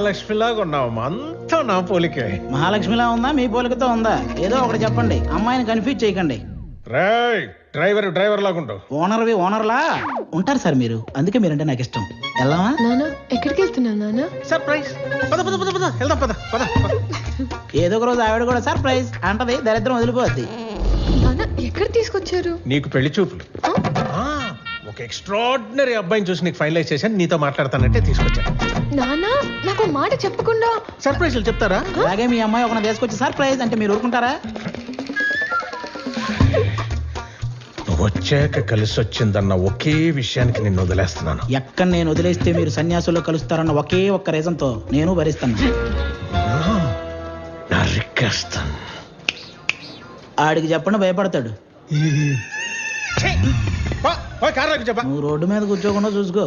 మహాలక్ష్మిలాగా ఉన్నావు, అంతా నా పోలికే. మహాలక్ష్మిలా ఉందా మీ పోలికతో ఉందా? ఏదో ఒకటి చెప్పండి, అమ్మాయిని కన్ఫ్యూజ్ చేయకండి. రేయ్, డ్రైవర్ లాగుంటావు. ఓనర్లా ఉంటారు సార్ మీరు, అందుకే మీరంటే నాకు ఇష్టం. వెళ్దామా? నాన్న ఎక్కడికి వెళ్తున్నావు నాన్న? సర్ప్రైజ్. పద పద పద పద వెళ్దాం, పద పద. ఏదో ఒక రోజు ఆవిడ కూడా సర్ప్రైజ్ అంటది, దరిద్రం వదిలిపోద్ది. నాన్న ఎక్కడ తీసుకొచ్చారు? నీకు పెళ్లి చూపులు. ఒక ఎక్స్ట్రాడినరీ అబ్బాయిని చూసి నీకు ఫైనలైజ్ చేశాను, నీతో మాట్లాడతానంటే తీసుకొచ్చాను. నాన్న నాకు మాట చెప్పకుండా సర్ప్రైజ్లు చెప్తారా? అలాగే మీ అమ్మాయి ఒక తీసుకొచ్చి సర్ప్రైజ్ అంటే మీరు ఊరుకుంటారా? నువ్వు వచ్చాక కలిసి వచ్చిందన్న ఒకే విషయానికి నిన్ను వదిలేస్తున్నాను. ఎక్కడ నేను వదిలేస్తే మీరు సన్యాసుల్లో కలుస్తారన్న ఒకే ఒక్క రీజన్ తో నేను భరిస్తాను. నరికేస్తాను. ఆడికి చెప్పండి, భయపడతాడు. నువ్వు నువ్వు రోడ్డు మీద కూర్చోకుండా చూసుకో.